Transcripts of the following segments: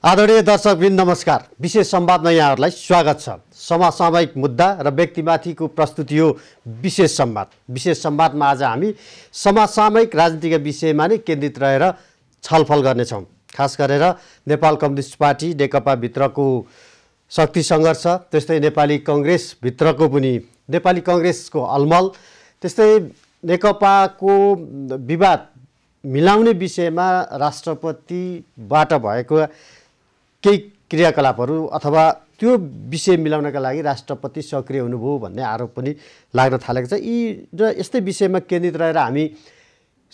आदरणीय दर्शकवृन्द नमस्कार। विशेष संवादमा यहाँहरूलाई स्वागत छ। समसामयिक मुद्दा र व्यक्तिमाथिको प्रस्तुति हो विशेष संवाद। विशेष संवादमा आज हामी समसामयिक राजनीतिक विषयमा नै केन्द्रित रहेर छलफल गर्नेछौँ। खास गरेर नेपाल कम्युनिस्ट पार्टी नेकपा भित्रको शक्ति सङ्घर्ष, त्यस्तै नेपाली कांग्रेस भित्रको पनि नेपाली कांग्रेसको अलमल, त्यस्तै नेकपाको विवाद मिलाउने विषयमा राष्ट्रपतिबाट भएको केही क्रियाकलापहरू अथवा त्यो विषय मिलाउनका लागि राष्ट्रपति सक्रिय हुनुभयो भन्ने आरोप पनि लाग्न थालेको छ। यी र यस्तै विषयमा केन्द्रित रहेर हामी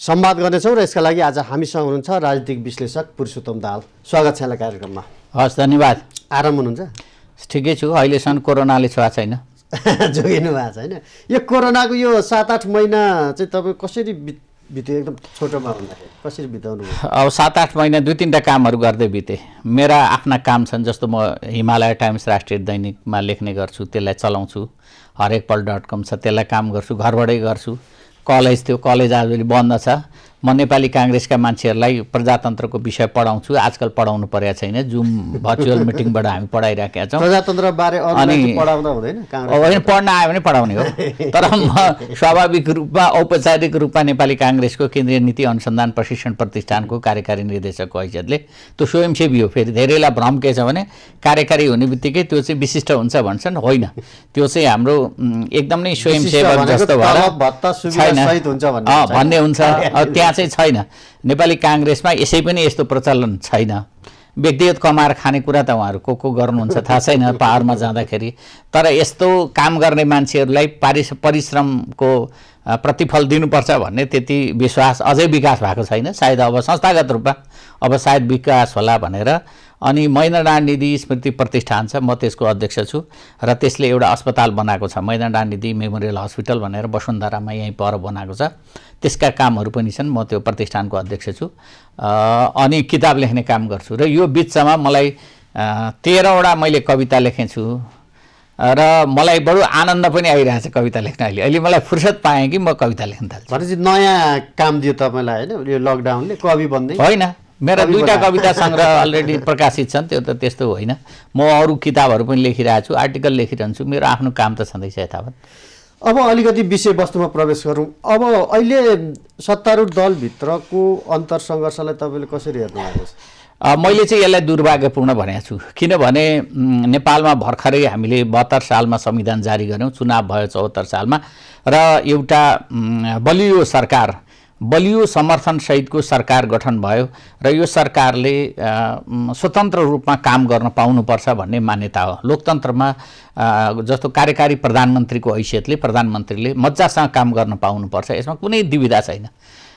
संवाद गर्नेछौँ र यसका लागि आज हामीसँग हुनुहुन्छ राजनीतिक विश्लेषक पुरुषोत्तम दाहाल। स्वागत छ यहाँलाई कार्यक्रममा। हस्, धन्यवाद। आराम हुनुहुन्छ? ठिकै छु। अहिलेसम्म कोरोनाले छुवा छैन। जोगिनु भएको छैन? यो कोरोनाको यो 7-8 महिना चाहिँ तपाईँ कसरी बित्यो? एकदम छोटोमा भन्दाखेरि कसरी बिताउनु भयो? अब 7-8 महिना 2-3टा कामहरू गर्दै बिते। मेरा आफ्ना काम छन्, जस्तो म हिमालय टाइम्स राष्ट्रिय दैनिकमा लेख्ने गर्छु, त्यसलाई चलाउँछु। हरेकपल.com छ, त्यसलाई काम गर्छु, घरबाटै गर्छु। कलेज थियो, कलेज आजभोलि बन्द छ। म नेपाली कांग्रेसका मान्छेहरूलाई प्रजातन्त्रको विषय पढाउँछु। आजकल पढाउनु परेको छैन, जुम भर्चुअल मिटिङबाट हामी पढाइराखेका छौँ। प्रजातन्त्र बारे अनि पढाउँदा हुँदैन? होइन, पढ्न आयो भने पढाउने हो। तर म स्वाभाविक रूपमा औपचारिक रूपमा नेपाली कांग्रेसको केन्द्रीय नीति अनुसन्धान प्रशिक्षण प्रतिष्ठानको कार्यकारी निर्देशकको हैसियतले त्यो स्वयंसेवी हो। फेरि धेरैलाई भ्रम के छ भने कार्यकारी हुने बित्तिकै त्यो चाहिँ विशिष्ट हुन्छ भन्छन्। होइन, त्यो चाहिँ हाम्रो एकदमै स्वयंसेवक जस्तो भएर भन्ने हुन्छ। त्यहाँ चाहिँ छैन। नेपाली कांग्रेसमा यसै पनि यस्तो प्रचलन छैन। व्यक्तिगत कमाएर खाने कुरा त उहाँहरू को गर्नुहुन्छ थाहा छैन पाहाडमा जाँदाखेरि। तर यस्तो काम गर्ने मान्छेहरूलाई परिश्रमको प्रतिफल दिनुपर्छ भन्ने त्यति विश्वास अझै विकास भएको छैन। सायद अब संस्थागत रूपमा अब सायद विकास होला भनेर। अनि मैनाडाँड निधि स्मृति प्रतिष्ठान छ, म त्यसको अध्यक्ष छु र त्यसले एउटा अस्पताल बनाएको छ, मैनाडाँड निधि मेमोरियल हस्पिटल भनेर वसुन्धरामा यहीँ पर बनाएको छ। त्यसका कामहरू पनि छन्। म त्यो प्रतिष्ठानको अध्यक्ष छु। अनि किताब लेख्ने काम गर्छु र यो बिचमा मलाई 13वटा मैले कविता लेखेको छु र मलाई बडो आनन्द पनि आइरहेछ कविता लेख्न। अहिले मलाई फुर्सद पाएँ कि म कविता लेख्न थाल्छु। भनेपछि नयाँ काम दियो तपाईँलाई होइन यो लकडाउनले? कवि बन्दै होइन, मेरा 2टा कविता सङ्ग्रह अलरेडी प्रकाशित छन्। त्यो त त्यस्तो होइन। म अरू किताबहरू पनि लेखिरहेको छु, आर्टिकल लेखिरहन्छु। मेरो आफ्नो काम त छँदैछ यथावत। अब अलिकति विषयवस्तुमा प्रवेश गरौँ। अब अहिले सत्तारूढ दलभित्रको अन्तरसङ्घर्षलाई तपाईँले कसरी हेर्नु भएको छ? मैले चाहिँ यसलाई दुर्भाग्यपूर्ण भनेको छु। किनभने नेपालमा भर्खरै हामीले 72 सालमा संविधान जारी गऱ्यौँ, चुनाव भयो 74 सालमा र एउटा बलियो सरकार, बलियो समर्थन सहितको सरकार गठन भयो र यो सरकारले स्वतन्त्र रूपमा काम गर्न पाउनुपर्छ भन्ने मान्यता हो। लोकतन्त्रमा जस्तो कार्यकारी प्रधानमन्त्रीको हैसियतले प्रधानमन्त्रीले मजासँग काम गर्न पाउनुपर्छ, यसमा कुनै दुविधा छैन।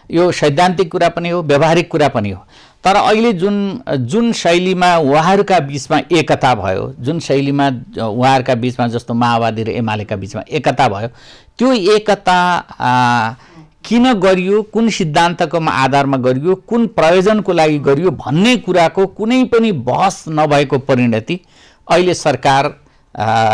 यो सैद्धान्तिक कुरा पनि हो, व्यावहारिक कुरा पनि हो। तर अहिले जुन शैलीमा उहाँहरूका बिचमा एकता भयो, जुन शैलीमा उहाँहरूका बिचमा जस्तो माओवादी र एमालेका बिचमा एकता भयो, त्यो एकता किन गरियो, कुन सिद्धान्तको आधारमा गरियो, कुन प्रयोजनको लागि गरियो भन्ने कुराको कुनै पनि बहस नभएको परिणति अहिले सरकार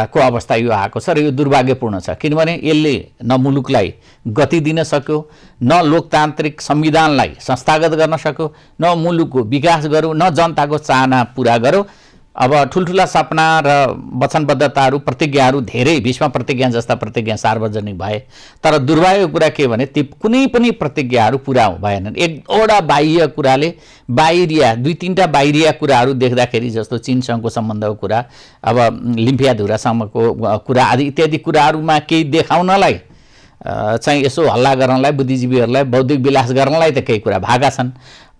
को अवस्था यो आएको छ र यो दुर्भाग्यपूर्ण छ। किनभने यसले न मुलुकलाई गति दिन सक्यो, न लोकतान्त्रिक संविधानलाई संस्थागत गर्न सक्यो, न मुलुकको विकास गर्यो, न जनताको चाहना पुरा गर्यो। अब ठुल्ठुला सपना र वचनबद्धताहरू, प्रतिज्ञाहरू धेरै, भीष्म प्रतिज्ञा जस्ता प्रतिज्ञा सार्वजनिक भए। तर दुर्भाग्यको कुरा के भने ती कुनै पनि प्रतिज्ञाहरू पुरा भएनन्। एकवटा बाह्य कुराले, बाहिरिया 2-3टा बाहिरिया कुराहरू देख्दाखेरि, जस्तो चीनसँगको सम्बन्धको कुरा, अब लिम्फियाधुरासम्मको कुरा आदि इत्यादि कुराहरूमा केही देखाउनलाई चाहिँ यसो हल्ला गर्नलाई, बुद्धिजीवीहरूलाई बौद्धिक विलास गर्नलाई त केही कुरा भएका छन्।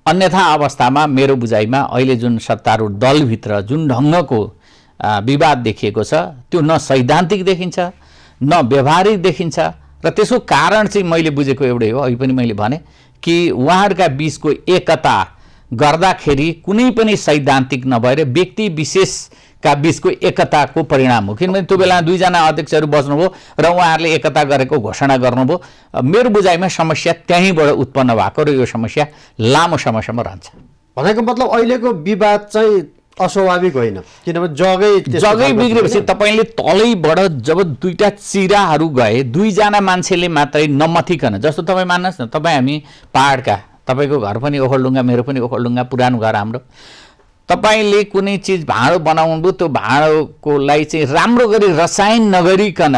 अन्यथा अवस्थामा मेरो बुझाइमा अहिले जुन सत्तारूढ दलभित्र जुन ढङ्गको विवाद देखिएको छ त्यो न सैद्धान्तिक देखिन्छ, न व्यवहारिक देखिन्छ। र त्यसको कारण चाहिँ मैले बुझेको एउटै हो, अघि पनि मैले भने कि उहाँहरूका बिचको एकता गर्दाखेरि कुनै पनि सैद्धान्तिक नभएर व्यक्ति विशेषका बिचको एकताको परिणाम हो। किनभने त्यो बेला 2जना अध्यक्षहरू बस्नुभयो र उहाँहरूले एकता गरेको घोषणा गर्नुभयो। मेरो बुझाइमा समस्या त्यहीँबाट उत्पन्न भएको र यो समस्या लामो समयसम्म रहन्छ। भनेको मतलब अहिलेको विवाद चाहिँ अस्वाभाविक होइन, किनभने जगै बिग्रेपछि तपाईँले तलैबाट जब 2टा चिराहरू गए, 2जना मान्छेले मात्रै नमथिकन, जस्तो तपाईँ मान्नुहोस् न, तपाईँ हामी पाहाडका, तपाईँको घर पनि ओखलढुङ्गा, मेरो पनि ओखलढुङ्गा, पुरानो घर हाम्रो। तपाईले कुनै चिज भाँडो बनाउनु त्यो भाँडोकोलाई चाहिँ राम्रो गरी रसायन नगरिकन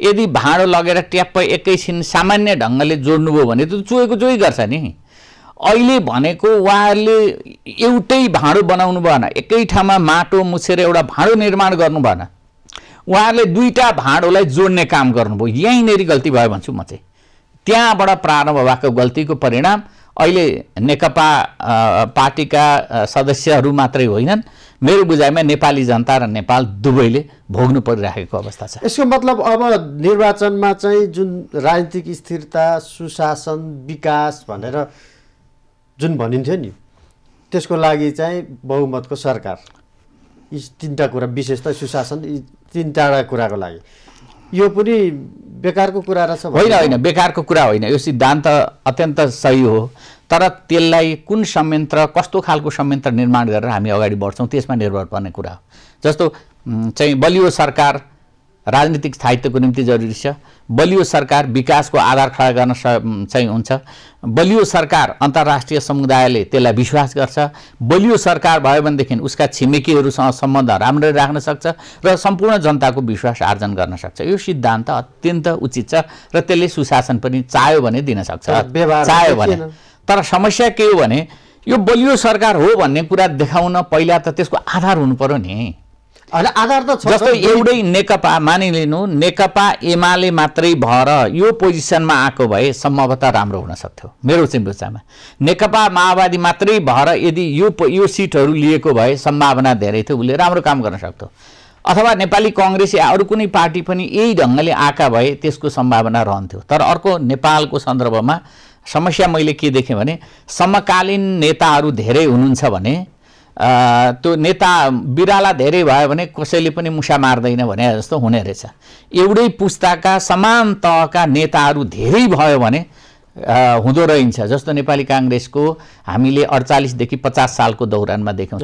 यदि भाँडो लगेर ट्याप्प एकैछिन सामान्य ढङ्गले जोड्नुभयो भने त्यो चुहेको चुही गर्छ नि। अहिले भनेको उहाँहरूले एउटै भाँडो बनाउनु भएन, एकै ठाउँमा माटो मुछेर एउटा भाँडो निर्माण गर्नु भएन, उहाँहरूले दुईटा भाँडोलाई जोड्ने काम गर्नुभयो। यहीँनेरि गल्ती भयो भन्छु म चाहिँ। त्यहाँबाट प्रारम्भ भएको गल्तीको परिणाम अहिले नेकपा पार्टीका सदस्यहरू मात्रै होइनन्, मेरो बुझाइमा नेपाली जनता र नेपाल दुवैले भोग्नु परिरहेको अवस्था छ। यसको मतलब अब निर्वाचनमा चाहिँ जुन राजनीतिक स्थिरता, सुशासन, विकास भनेर जुन भनिन्थ्यो नि, त्यसको लागि चाहिँ बहुमतको सरकार, यी तीनटा कुरा, विशेष त सुशासन, यी तीनटा कुराको लागि यो पनि बेकारको कुरा रहेछ? होइन, बेकारको कुरा होइन, यो सिद्धान्त अत्यन्त सही हो। तर त्यसलाई कुन संयन्त्र, कस्तो खालको संयन्त्र निर्माण गरेर हामी अगाडि बढ्छौँ त्यसमा निर्भर पर्ने कुरा हो। जस्तो चाहिँ बलियो सरकार राजनीतिक स्थायित्वको निम्ति जरुरी छ, बलियो सरकार विकासको आधार खडा गर्न चाहिँ हुन्छ, बलियो सरकार अन्तर्राष्ट्रिय समुदायले त्यसलाई विश्वास गर्छ, बलियो सरकार भयो भनेदेखि उसका छिमेकीहरूसँग सम्बन्ध राम्ररी राख्न सक्छ र सम्पूर्ण जनताको विश्वास आर्जन गर्न सक्छ। यो सिद्धान्त अत्यन्त उचित छ र त्यसले सुशासन पनि चाह्यो भने दिन सक्छ, चाह्यो भने। तर समस्या के हो भने यो बलियो सरकार हो भन्ने कुरा देखाउन पहिला त त्यसको आधार हुनु पर्यो नि। आधार त छ। जस्तो एउटै नेकपा मानिलिनु, नेकपा एमाले मात्रै भएर यो पोजिसनमा आएको भए सम्भवतः राम्रो हुन सक्थ्यो मेरो चाहिँ बुझाइमा। नेकपा माओवादी मात्रै भएर यदि यो सिटहरू लिएको भए सम्भावना धेरै थियो, उसले राम्रो काम गर्न सक्थ्यो। अथवा नेपाली कांग्रेस या अरू कुनै पार्टी पनि यही ढङ्गले आएका भए त्यसको सम्भावना रहन्थ्यो। तर अर्को नेपालको सन्दर्भमा समस्या मैले के देखेँ भने समकालीन नेताहरू धेरै हुनुहुन्छ भने त्यो नेता बिराला धेरै भयो भने कसैले पनि मुसा मार्दैन भने जस्तो हुने रहेछ। एउटै पुस्ताका समान तहका नेताहरू धेरै भयो भने हुँदो रहन्छ। जस्तो नेपाली कांग्रेसको हामीले 48 देखि 50 सालको दौरानमा देख्यौँ।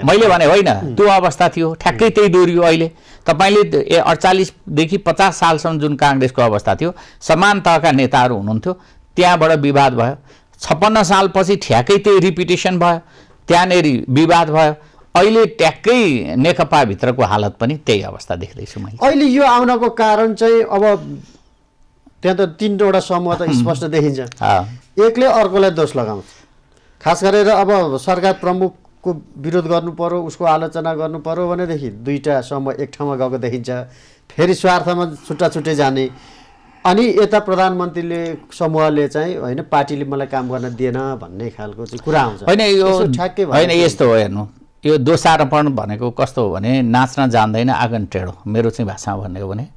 मैले भने होइन, त्यो अवस्था थियो, ठ्याक्कै त्यही दोहोरियो। अहिले तपाईले 48 देखि 50 सालसम्म जुन कांग्रेसको अवस्था थियो, समान तहका नेताहरू हुनुहुन्थ्यो, त्यहाँबाट विवाद भयो। 56 सालपछि ठ्याक्कै त्यही रिपिटेसन भयो, त्यहाँनेरि विवाद भयो। अहिले ट्याक्कै नेकपा भित्रको हालत पनि त्यही अवस्था देख्दैछु मैले। अहिले यो आउनको कारण चाहिँ अब त्यहाँ त तीनवटा समूह त स्पष्ट देखिन्छ। एकले अर्कोलाई दोष लगाउँछ। खास गरेर अब सरकार प्रमुखको विरोध गर्नु पर्यो, उसको आलोचना गर्नु पर्यो भनेदेखि दुईटा समूह एक ठाउँमा गएको देखिन्छ, फेरि स्वार्थमा छुट्टा छुट्टै जाने। अनि यता प्रधानमन्त्रीले समूहले चाहिँ होइन पार्टीले मलाई काम गर्न दिएन भन्ने खालको चाहिँ कुरा आउँछ। होइन यो ठ्याक्कै होइन, यस्तो हो। हेर्नु, यो दोषारोपण भनेको कस्तो हो भने नाच्न जान्दैन आँगन टेढो, मेरो चाहिँ भाषामा भन्ने हो भने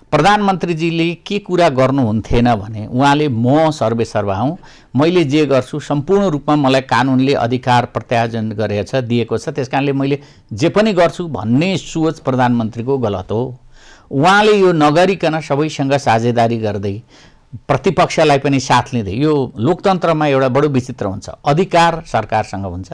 प्रधानमन्त्रीजीले के कुरा गर्नुहुन्थेन भने उहाँले म सर्वेसर्वा हुँ, मैले जे गर्छु सम्पूर्ण रूपमा मलाई कानुनले अधिकार प्रत्यायोजन गरेछ, दिएको छ, त्यसकारणले मैले जे पनि गर्छु भन्ने सोच प्रधानमन्त्रीको गलत हो। उहाँले यो नगरिकन सबैसँग साझेदारी गर्दै प्रतिपक्षलाई पनि साथ लिँदै, यो लोकतन्त्रमा एउटा बडो विचित्र हुन्छ, अधिकार सरकारसँग हुन्छ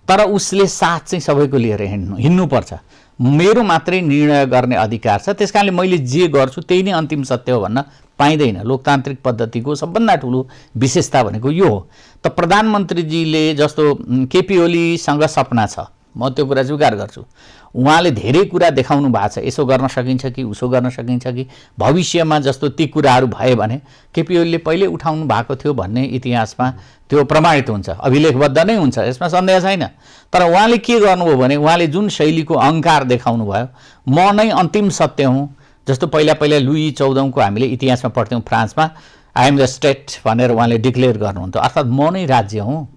तर उसले साथ चाहिँ सबैको लिएर हिँड्नुपर्छ। मेरो मात्रै निर्णय गर्ने अधिकार छ, त्यसकारणले मैले जे गर्छु त्यही नै अन्तिम सत्य हो भन्न पाइँदैन। लोकतान्त्रिक पद्धतिको सबभन्दा ठुलो विशेषता भनेको यो हो। त प्रधानमन्त्रीजीले जस्तो केपी ओलीसँग सपना छ, म त्यो कुरा स्वीकार गर्छु। उहाँले धेरै कुरा देखाउनु भएको छ, यसो गर्न सकिन्छ कि उसो गर्न सकिन्छ कि भविष्यमा जस्तो ती कुराहरू भए भने केपी ओलीले पहिले उठाउनु भएको थियो भन्ने इतिहासमा त्यो प्रमाणित हुन्छ, अभिलेखबद्ध नै हुन्छ, यसमा सन्देह छैन। तर उहाँले के गर्नुभयो भने उहाँले जुन शैलीको अहङ्कार देखाउनु भयो, म नै अन्तिम सत्य हुँ। जस्तो पहिला लुई 14को हामीले इतिहासमा पढ्थ्यौँ, फ्रान्समा आई एम द स्टेट भनेर उहाँले डिक्लेयर गर्नुहुन्थ्यो, अर्थात् म नै राज्य हुँ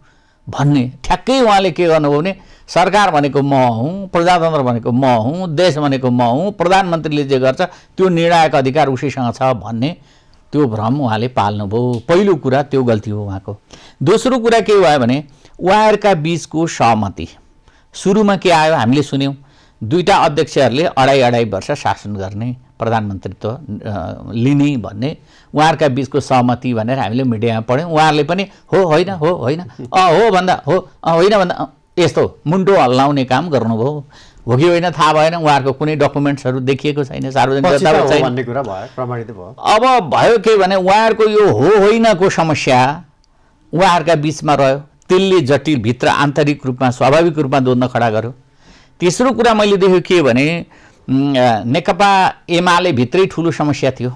भन्ने। ठ्याक्कै उहाँले के गर्नुभयो भने सरकार भनेको म हुँ, प्रजातन्त्र भनेको म हुँ, देश भनेको म हुँ, प्रधानमन्त्रीले जे गर्छ त्यो निर्णायक अधिकार उसैसँग छ भन्ने त्यो भ्रम उहाँले पाल्नुभयो। पहिलो कुरा त्यो गल्ती हो उहाँको। दोस्रो कुरा के भयो भने उहाँहरूका बीचको सहमति सुरुमा के आयो हामीले सुन्यौँ, दुईटा अध्यक्षहरूले अढाई वर्ष शासन गर्ने, प्रधानमन्त्रीत्व लिने भन्ने उहाँहरूका बीचको सहमति भनेर हामीले मिडियामा पढ्यौँ। उहाँहरूले पनि हो होइन हो होइन हो भन्दा हो होइन भन्दा यस्तो मुन्टो हल्लाउने काम गर्नुभयो। हो कि होइन थाहा भएन, उहाँहरूको कुनै डकुमेन्ट्सहरू देखिएको छैन, सार्वजनिक भन्ने कुरा भयो, प्रमाणित भयो। अब भयो के भने उहाँहरूको यो हो होइनको समस्या उहाँहरूका बीचमा रह्यो, त्यसले जटिल भित्र आन्तरिक रूपमा स्वाभाविक रूपमा द्वन्द्व खडा गर्यो। तेस्रो कुरा मैले देखेँ के भने नेकपा एमाले भित्रै ठुलो समस्या थियो।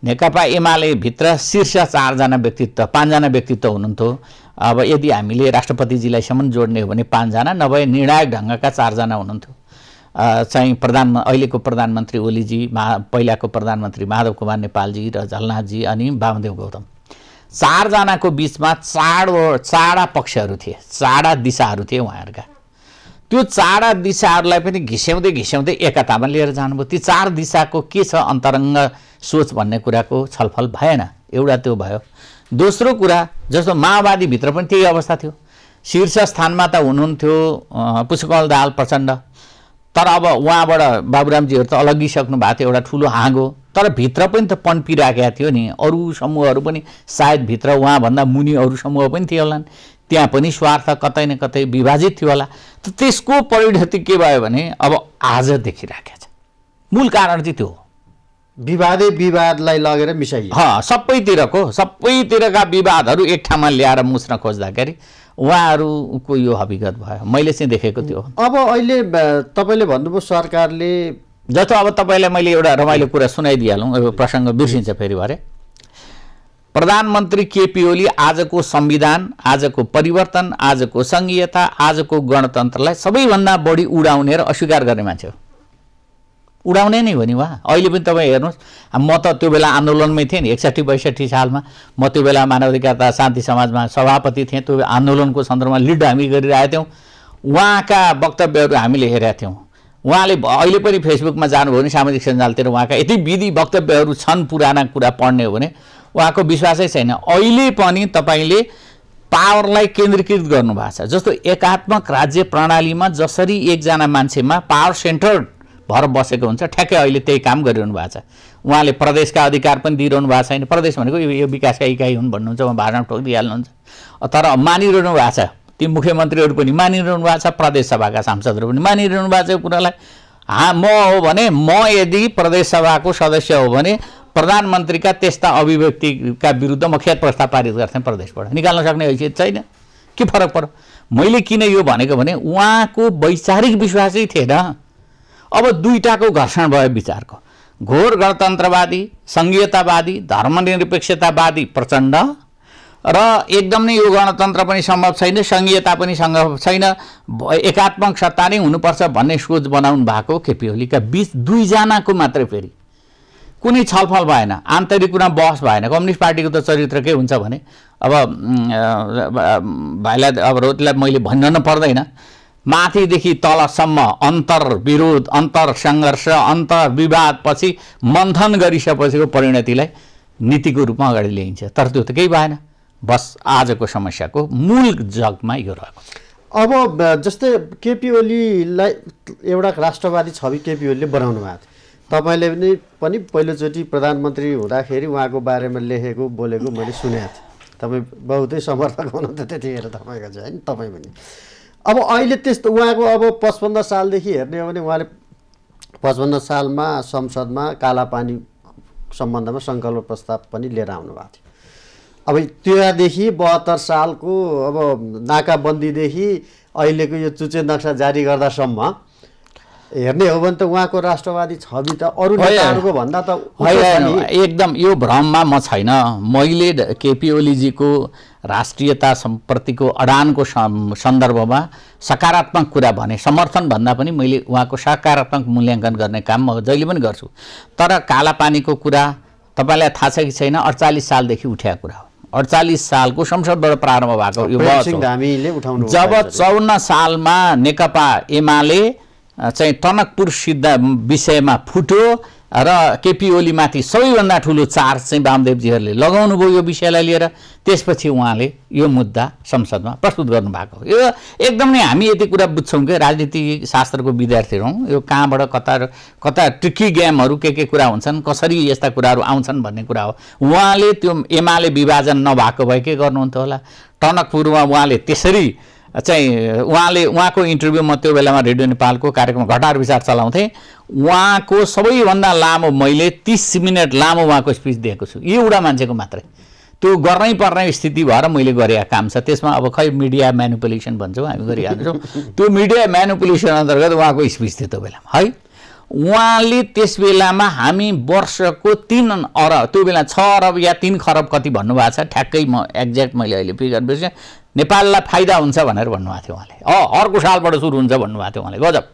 नेकपा एमाले भित्र शीर्ष 4 जना व्यक्तित्व 5 जना व्यक्तित्व हुनुहुन्थ्यो। अब यदि हामीले राष्ट्रपतिजीलाईसम्म जोड्ने हो भने 5 जना, नभए निर्णायक ढङ्गका 4 जना हुनुहुन्थ्यो। चाहिँ अहिलेको प्रधानमन्त्री ओलीजी, पहिलाको प्रधानमन्त्री माधव कुमार नेपालजी र झलनाथजी अनि वामदेव गौतम। 4 जनाको बिचमा चाडा पक्षहरू थिए, चाडा दिशाहरू थिए उहाँहरूका। त्यो चाडा दिशाहरूलाई पनि घिस्याउँदै एकतामा लिएर जानुभयो। ती 4 दिशाको के छ अन्तरङ्ग सोच भन्ने कुराको छलफल भएन। एउटा त्यो भयो। दोस्रो कुरा जस्तो माओवादीभित्र पनि त्यही अवस्था थियो। शीर्ष स्थानमा त हुनुहुन्थ्यो पुष्पकमल दाहाल प्रचण्ड, तर अब उहाँबाट बाबुरामजीहरू त अलग्गिसक्नु भएको थियो, एउटा ठुलो हाँगो। तर भित्र पनि त पन्पिराखेका थियो नि, अरू समूहहरू पनि सायद भित्र उहाँभन्दा मुनि अरू समूह पनि थियो होला, त्यहाँ पनि स्वार्थ कतै न कतै विभाजित थियो होला। त त्यसको परिणति के भयो भने अब आज देखिराखेको छ। मूल कारण चाहिँ त्यो हो, विवादलाई लगेर मिसाइयो। सबैतिरका विवादहरू एक ठाउँमा ल्याएर मुस्न खोज्दाखेरि उहाँहरूको यो हकीकत भयो। मैले चाहिँ देखेको त्यो। अब अहिले तपाईँले भन्नुभयो सरकारले जस्तो, अब तपाईँलाई मैले एउटा रमाइलो कुरा सुनाइदिइहालौँ, यो प्रसङ्ग बिर्सिन्छ फेरि भरे। प्रधानमन्त्री केपी ओली आजको संविधान, आजको परिवर्तन, आजको सङ्घीयता, आजको गणतन्त्रलाई सबैभन्दा बढी उडाउने र अस्वीकार गर्ने मान्छे हो। उडाउने नै हो नि उहाँ। अहिले पनि तपाईँ हेर्नुहोस्, म त त्यो बेला आन्दोलनमै थिएँ नि, 61-62 सालमा म त्यो बेला मानवाधिकार शान्ति समाजमा सभापति थिएँ। त्यो आन्दोलनको सन्दर्भमा लिड हामी गरिरहेका थियौँ। उहाँका वक्तव्यहरू हामीले हेरेका थियौँ। उहाँले अहिले पनि फेसबुकमा जानुभयो भने सामाजिक सञ्जालतिर उहाँका यति विधि वक्तव्यहरू छन्, पुराना कुरा पढ्ने हो भने उहाँको विश्वासै छैन। अहिले पनि तपाईँले पावरलाई केन्द्रीकृत गर्नुभएको छ। जस्तो एकात्मक राज्य प्रणालीमा जसरी एकजना मान्छेमा पावर सेन्टर भएर बसेको हुन्छ, ठ्याक्कै अहिले त्यही काम गरिरहनु भएको छ। उहाँले प्रदेशका अधिकार पनि दिइरहनु भएको छैन। प्रदेश भनेको यो विकासका इकाइ हुन् भन्नुहुन्छ, उहाँ भाषण ठोकिदिइहाल्नुहुन्छ। तर मानिरहनु भएको छ, ती मुख्यमन्त्रीहरू पनि मानिरहनु भएको छ, प्रदेश सभाका सांसदहरू पनि मानिरहनु भएको छ यो कुरालाई। म हो भने, म यदि प्रदेश सभाको सदस्य हो भने प्रधानमन्त्रीका त्यस्ता अभिव्यक्तिका विरुद्ध म खेद प्रस्ताव पारित गर्थेँ, प्रदेशबाट निकाल्न सक्ने हैसियत छैन। के फरक पर्यो? मैले किन यो भनेको भने उहाँको वैचारिक विश्वासै थिएन। अब दुईटाको घर्षण भयो विचारको। घोर गणतन्त्रवादी, सङ्घीयतावादी, धर्मनिरपेक्षतावादी प्रचण्ड र एकदम नै यो गणतन्त्र पनि सम्भव छैन, सङ्घीयता पनि सम्भव छैन, एकात्मक सत्ता नै हुनुपर्छ भन्ने सोच बनाउनु भएको केपी ओलीका बिच दुईजनाको मात्रै फेरि कुनै छलफल भएन, आन्तरिक कुरा बहस भएन। कम्युनिस्ट पार्टीको त चरित्र के हुन्छ भने, अब भाइलाई अब रोटीलाई मैले भन्न पर्दैन, माथिदेखि तलसम्म अन्तर्विरोध, अन्तर्सङ्घर्ष, अन्तर्विवादपछि मन्थन गरिसकेपछिको परिणतिलाई नीतिको रूपमा अगाडि ल्याइन्छ। तर त्यो त केही भएन। बस आजको समस्याको मूल जगमा यो रहेको छ। अब जस्तै केपी ओलीलाई एउटा राष्ट्रवादी छवि केपी ओलीले बनाउनु भएको थियो। तपाईँले पनि पहिलोचोटि प्रधानमन्त्री हुँदाखेरि उहाँको बारेमा लेखेको बोलेको मैले सुनेको थिएँ। तपाईँ बहुतै समर्थक हुनुहुन्थ्यो त्यतिखेर तपाईँको चाहिँ, होइन? तपाईँ पनि अब अहिले त्यस्तो उहाँको अब 55 सालदेखि हेर्ने हो भने उहाँले 55 सालमा संसदमा कालापानी सम्बन्धमा सङ्कल्प प्रस्ताव पनि लिएर आउनुभएको थियो। अब त्यहाँदेखि 72 सालको अब नाकाबन्दीदेखि अहिलेको यो चुचे नक्सा जारी गर्दासम्म हेर्ने हो भने त उहाँको राष्ट्रवादी छवि त अरू नेताहरूको भन्दा त होइन। एकदम यो भ्रममा म छैन। मैले केपी ओलीजीको राष्ट्रियता प्रतिको अडानको सन्दर्भमा सकारात्मक कुरा भने, समर्थन भन्दा पनि मैले उहाँको सकारात्मक मूल्याङ्कन गर्ने काम म जहिले पनि गर्छु। तर कालापानीको कुरा तपाईँलाई थाहा छ कि छैन, 48 सालदेखि उठेको कुरा हो। 48 सालको संसदबाट प्रारम्भ भएको यो जब 54 सालमा नेकपा एमाले चाहिँ टनकपुर सिद्ध विषयमा फुट्यो र केपी ओलीमाथि सबैभन्दा ठुलो चार्ज चाहिँ वामदेवजीहरूले लगाउनु भयो यो विषयलाई लिएर, त्यसपछि उहाँले यो मुद्दा संसदमा प्रस्तुत गर्नुभएको हो। यो एकदम नै हामी यति कुरा बुझ्छौँ कि राजनीति शास्त्रको विद्यार्थीहरू हौँ, यो कहाँबाट कता ट्रिकी गेमहरू के कुरा हुन्छन्, कसरी यस्ता कुराहरू आउँछन् भन्ने कुरा हो। उहाँले त्यो एमाले विभाजन नभएको भए के गर्नुहुन्थ्यो होला? टनकपुरमा उहाँले त्यसरी चाहिँ उहाँको इन्टरभ्यू म त्यो बेलामा रेडियो नेपालको कार्यक्रम घटार विचार चलाउँथेँ। उहाँको सबैभन्दा लामो, मैले 30 मिनट लामो उहाँको स्पिच दिएको छु। एउटा मान्छेको मात्रै त्यो गर्नै पर्ने स्थिति भएर मैले गरेका काम छ। त्यसमा अब खै मिडिया म्यानिपुलेसन भन्छौँ हामी गरिरहेको छौँ। त्यो मिडिया म्यानिपुलेसन अन्तर्गत उहाँको स्पिच थियो त्यो बेलामा है। उहाँले त्यस बेलामा हामी वर्षको 3 अरब, त्यो बेला 6 अरब या 3 खरब कति भन्नुभएको छ, ठ्याक्कै म एक्ज्याक्ट मैले अहिले फिगर बिर्सेँ, नेपाललाई फाइदा हुन्छ भनेर भन्नुभएको थियो उहाँले। अर्को सालबाट सुरु हुन्छ भन्नुभएको थियो उहाँले। गजब।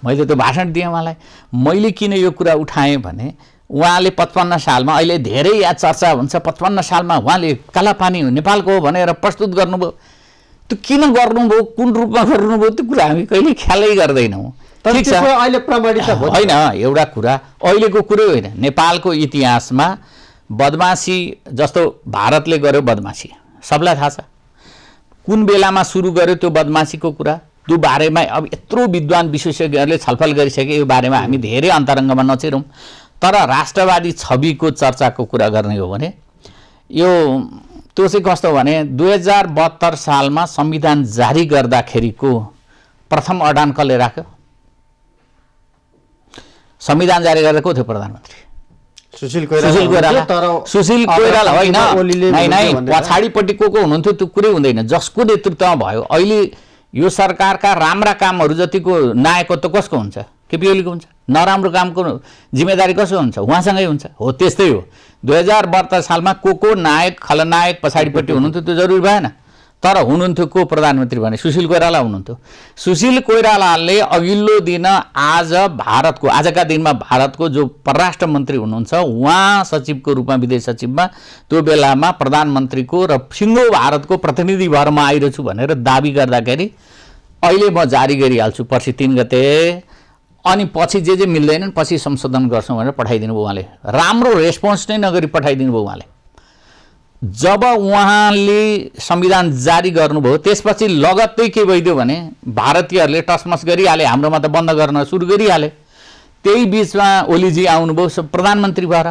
मैले त्यो भाषण दिएँ उहाँलाई। मैले किन यो कुरा उठाएँ भने उहाँले 55 सालमा, अहिले धेरै या चर्चा हुन्छ, 55 सालमा उहाँले कालापानी नेपालको हो भनेर प्रस्तुत गर्नुभयो। त्यो किन गर्नुभयो, कुन रूपमा गर्नुभयो, त्यो कुरा हामी कहिले ख्यालै गर्दैनौँ। ठिक छ, अहिले प्रमाणित होइन। एउटा कुरा अहिलेको कुरै होइन, नेपालको इतिहासमा बदमासी जस्तो भारतले गर्यो बदमासी सबलाई थाहा छ। कुन बेलामा सुरु गर्यो त्यो बदमासीको कुरा, त्यो बारेमा अब यत्रो विद्वान विशेषज्ञहरूले छलफल गरिसके, यो बारेमा हामी धेरै अन्तरङ्गमा नछिरौँ। तर राष्ट्रवादी छविको चर्चाको कुरा गर्ने हो भने त्यो चाहिँ कस्तो भने 2072 सालमा संविधान जारी गर्दाखेरिको प्रथम अडान कसले राख्यो? संविधान जारी गर्दा को थियो प्रधानमन्त्री? सुशील कोइराला होइन। पछाडिपट्टि को हुनुहुन्थ्यो त्यो कुरै हुँदैन। जसको नेतृत्वमा भयो अहिले यो सरकारका राम्रा कामहरू जतिको नायकत्व कसको हुन्छ? केपी ओलीको हुन्छ। नराम्रो कामको जिम्मेदारी कसको हुन्छ? उहाँसँगै हुन्छ। हो त्यस्तै हो। 2072 सालमा को नायक खलनायक पछाडिपट्टि हुनुहुन्थ्यो त्यो जरुरी भएन। तर हुनुहुन्थ्यो को प्रधानमन्त्री भने सुशील कोइराला हुनुहुन्थ्यो। सुशील कोइरालाले अघिल्लो दिन आजका दिनमा भारतको जो परराष्ट्र मन्त्री हुनुहुन्छ उहाँ सचिवको रूपमा, विदेश सचिवमा त्यो बेलामा प्रधानमन्त्रीको र सिङ्गो भारतको प्रतिनिधि भएर म आइरहेछु भनेर दाबी गर्दाखेरि अहिले म जारी गरिहाल्छु पर्सि 3 गते, अनि पछि जे मिल्दैनन् पछि संशोधन गर्छौँ भनेर पठाइदिनु भयो उहाँले। राम्रो रेस्पोन्स नै नगरी पठाइदिनु भयो उहाँले। जब उहाँले संविधान जारी गर्नुभयो त्यसपछि लगत्तै के भइदियो भने भारतीयहरूले टसमस गरिहाले, हाम्रोमा त बन्द गर्न सुरु गरिहाले। त्यही बिचमा ओलीजी आउनुभयो प्रधानमन्त्री भएर।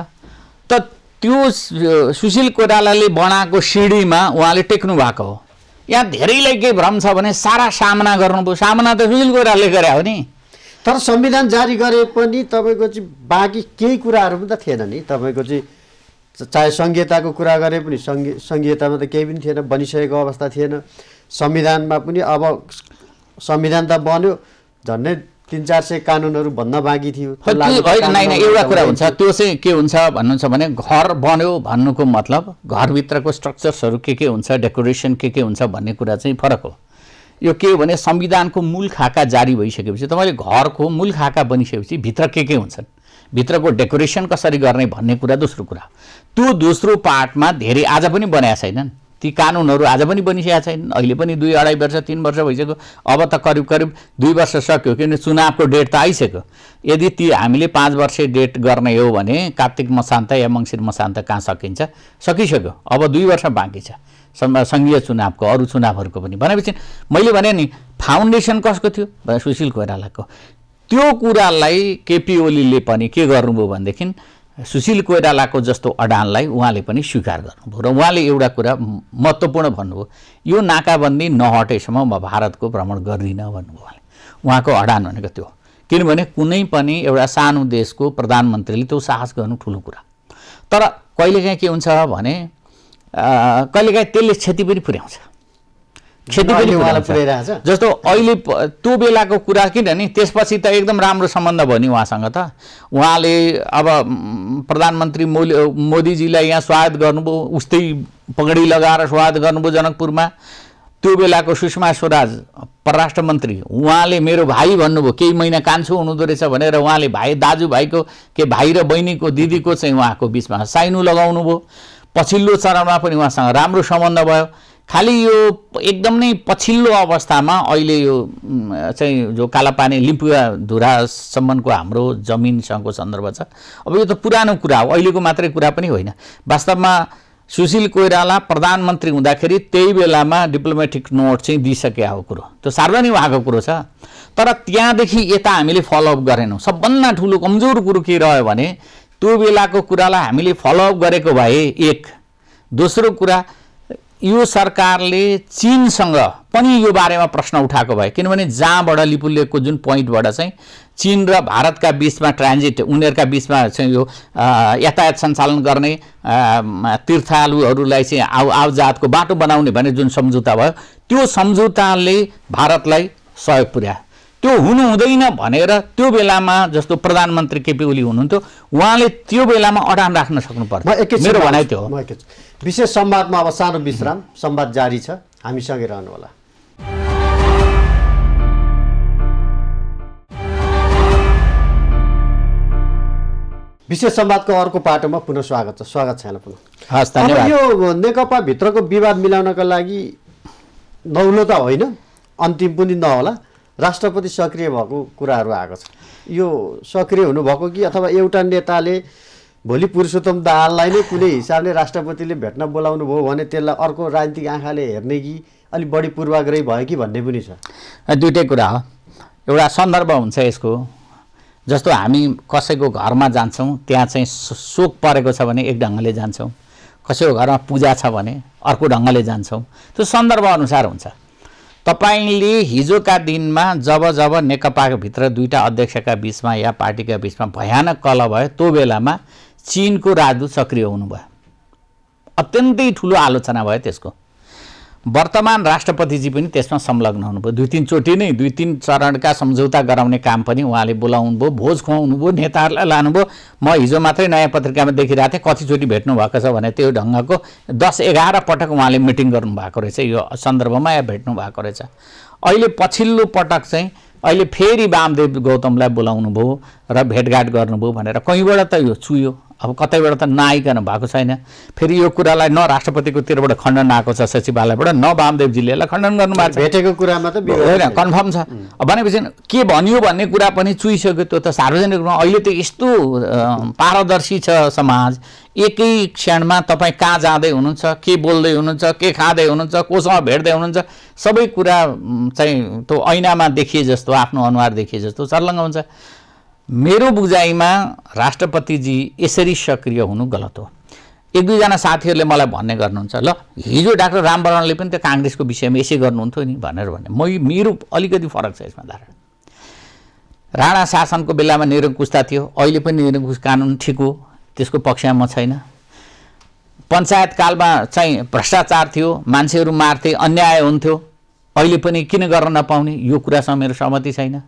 त त्यो सुशील कोइरालाले बनाएको सिँढीमा उहाँले टेक्नु भएको हो। यहाँ धेरैलाई के भ्रम छ भने सारा सामना गर्नुभयो। सामना त सुशील कोइरालाले गरे हो नि। तर संविधान जारी गरे पनि तपाईँको चाहिँ बाँकी केही कुराहरू पनि त थिएन नि। तपाईँको चाहिँ चाहे सङ्घीयताको कुरा गरे पनि सङ्घीयतामा त केही पनि थिएन, बनिसकेको अवस्था थिएन। संविधानमा पनि अब संविधान त बन्यो, झन्डै 300-400 कानुनहरू भन्न बाँकी थियो। होइन, एउटा कुरा हुन्छ, त्यो चाहिँ के हुन्छ भन्नुहुन्छ भने घर बन्यो भन्नुको मतलब घरभित्रको स्ट्रक्चर्सहरू के हुन्छ, डेकोरेसन के हुन्छ भन्ने कुरा चाहिँ फरक हो। यो के हो भने संविधानको मूल खाका जारी भइसकेपछि तपाईँले घरको मूल खाका बनिसकेपछि भित्र के हुन्छन्, भित्रको डेकोरेसन कसरी गर्ने भन्ने कुरा दोस्रो कुरा। त्यो दोस्रो पार्टमा धेरै आज पनि बनाएका छैनन्, ती कानुनहरू आज पनि बनिसकेका छैनन्। अहिले पनि 2-2.5 वर्ष 3 वर्ष भइसक्यो। अब त करिब 2 वर्ष सक्यो, किनभने चुनावको डेट त आइसक्यो। यदि ती हामीले 5 वर्षे डेट गर्ने हो भने कार्तिक मसान्त या मङ्सिर मसान्त कहाँ सकिन्छ? सकिसक्यो। अब 2 वर्ष बाँकी छ सङ्घीय चुनावको, अरू चुनावहरूको पनि। भनेपछि मैले भने नि फाउन्डेसन कसको थियो? सुशील कोइरालाको। त्यो कुरालाई केपी ओलीले पनि के गर्नुभयो भनेदेखि सुशील कोइरालाको जस्तो अडानलाई उहाँले पनि स्वीकार गर्नुभयो र उहाँले एउटा कुरा महत्त्वपूर्ण भन्नुभयो, यो नाकाबन्दी नहटेसम्म म भारतको भ्रमण गर्दिनँ भन्नुभयो उहाँले। उहाँको अडान भनेको त्यो। किनभने कुनै पनि एउटा सानो देशको प्रधानमन्त्रीले त्यो साहस गर्नु ठुलो कुरा। तर कहिलेकाहीँ के हुन्छ भने कहिलेकाहीँ त्यसले क्षति पनि पुर्याउँछ। जस्तो अहिले त्यो बेलाको कुरा, किनभने त्यसपछि त एकदम राम्रो सम्बन्ध भयो नि उहाँसँग त। उहाँले अब प्रधानमन्त्री मोदीजीलाई यहाँ स्वागत गर्नुभयो, उस्तै पगडी लगाएर स्वागत गर्नुभयो जनकपुरमा। त्यो बेलाको सुषमा स्वराज परराष्ट्र मन्त्री, उहाँले मेरो भाइ भन्नुभयो, केही महिना कान्छो हुनुहुँदो रहेछ भनेर उहाँले दाजुभाइको के भाइ र बहिनीको दिदीको चाहिँ उहाँको बिचमा साइनो लगाउनु भयो। पछिल्लो चरणमा पनि उहाँसँग राम्रो सम्बन्ध भयो। खालि यो एकदम नै पछिल्लो अवस्थामा अहिले यो चाहिँ जो कालापानी लिम्पुवा धुरासम्मको हाम्रो जमिनसँगको सन्दर्भ छ। अब यो त पुरानो कुरा हो, अहिलेको मात्रै कुरा पनि होइन। वास्तवमा सुशील कोइराला प्रधानमन्त्री हुँदाखेरि त्यही बेलामा डिप्लोमेटिक नोट चाहिँ दिइसके हो कुरो, त्यो सार्वजनिक भएको कुरो छ। तर त्यहाँदेखि यता हामीले फलोअप गरेनौँ। सबभन्दा ठुलो कमजोर कुरो के रह्यो भने त्यो बेलाको कुरालाई हामीले फलोअप गरेको भए एक। दोस्रो कुरा, यो सरकारले चीनसँग पनि यो बारेमा प्रश्न उठाएको भए, किनभने जहाँबाट लिपुलेखको जुन पोइन्टबाट चाहिँ चीन र भारतका बीचमा ट्रान्जिट उनीहरूका बीचमा चाहिँ यो यातायात सञ्चालन गर्ने तीर्थालुहरूलाई चाहिँ आवजातको बाटो बनाउने भन्ने जुन सम्झौता भयो त्यो सम्झौताले भारतलाई सहयोग पुर्यायो। त्यो हुनु हुँदैन भनेर त्यो बेलामा जस्तो प्रधानमन्त्री केपी ओली हुनुहुन्थ्यो उहाँले त्यो बेलामा अडान राख्न सक्नुपर्छ। मेरो भनाइ त्यो हो। विशेष संवादमा अब सानो विश्राम, संवाद जारी छ, हामीसँगै रहनुहोला। विशेष संवादको अर्को पाटोमा पुनः स्वागत छ। स्वागत छ पुनः। हस्, धन्यवाद। यो नेकपा भित्रको विवाद मिलाउनका लागि नौलो त होइन, अन्तिम पनि नहोला, राष्ट्रपति सक्रिय भएको कुराहरू आएको छ। यो सक्रिय हुनुभएको कि अथवा एउटा नेताले भोलि पुरुषोत्तम दाहाललाई नै कुनै हिसाबले राष्ट्रपतिले भेट्न बोलाउनु भयो भने त्यसलाई अर्को राजनीतिक आँखाले हेर्ने कि अलिक बढी पूर्वाग्रही भयो कि भन्ने पनि छ। दुईटै कुरा हो। एउटा सन्दर्भ हुन्छ यसको। जस्तो हामी कसैको घरमा जान्छौँ, त्यहाँ चाहिँ शोक परेको छ भने एक ढङ्गले जान्छौँ, कसैको घरमा पूजा छ भने अर्को ढङ्गले जान्छौँ। त्यो सन्दर्भ अनुसार हुन्छ। तपाईले हिजोका दिनमा जब जब नेकपाको भित्र दुईटा अध्यक्षका बीचमा या पार्टीका बीचमा भयानक कलह भयो त्यो बेलामा चीनको राजदूत सक्रिय हुनुभयो। अत्यन्तै ठुलो आलोचना भयो त्यसको। वर्तमान राष्ट्रपतिजी पनि त्यसमा संलग्न हुनुभयो। दुई तीन चोटि नै दुई तीन चरणका सम्झौता गराउने काम पनि उहाँले बोलाउनु भयो, भोज खुवाउनु भयो, नेताहरूलाई लानुभयो। म हिजो मात्रै नयाँ पत्रिकामा देखिरहेको थिएँ कतिचोटि भेट्नु भएको छ भने त्यो ढङ्गको 10-11 पटक उहाँले मिटिङ गर्नुभएको रहेछ यो सन्दर्भमा या भेट्नु भएको रहेछ। अहिले पछिल्लो पटक चाहिँ अहिले फेरि वामदेव गौतमलाई बोलाउनु भयो र भेटघाट गर्नुभयो भनेर कहीँबाट त यो चुयो। अब कतैबाट त नआइकन भएको छैन। फेरि यो कुरालाई न राष्ट्रपतिको तिरबाट खण्डन आएको छ सचिवालयबाट, न वामदेवजीले यसलाई खण्डन गर्नुभएको छ। भेटेको कुरामा त होइन, कन्फर्म छ। भनेपछि के भनियो भन्ने कुरा पनि चुइसक्यो। त्यो त सार्वजनिक रूपमा अहिले त यस्तो पारदर्शी छ समाज। एकै क्षणमा तपाईँ कहाँ जाँदै हुनुहुन्छ, के बोल्दै हुनुहुन्छ, के खाँदै हुनुहुन्छ, कोसँग भेट्दै हुनुहुन्छ, सबै कुरा चाहिँ त्यो ऐनामा देखिए जस्तो, आफ्नो अनुहार देखिए जस्तो सर्लङ्ग हुन्छ। मेरो बुझाइमा राष्ट्रपतिजी यसरी सक्रिय हुनु गलत हो। एक दुईजना साथीहरूले मलाई भन्ने गर्नुहुन्छ, ल हिजो डाक्टर रामवरणले पनि त्यो काङ्ग्रेसको विषयमा यसै गर्नुहुन्थ्यो नि भनेर भन्ने। मेरो अलिकति फरक छ यसमा धारणा। राणा शासनको बेलामा निरङ्कुशता थियो, अहिले पनि निरङ्कुश कानुन ठिक हो, त्यसको पक्षमा म छैन। पञ्चायत कालमा चाहिँ भ्रष्टाचार थियो, मान्छेहरू मार्थे, अन्याय हुन्थ्यो, अहिले पनि किन गर्न नपाउने, यो कुरासँग मेरो सहमति छैन।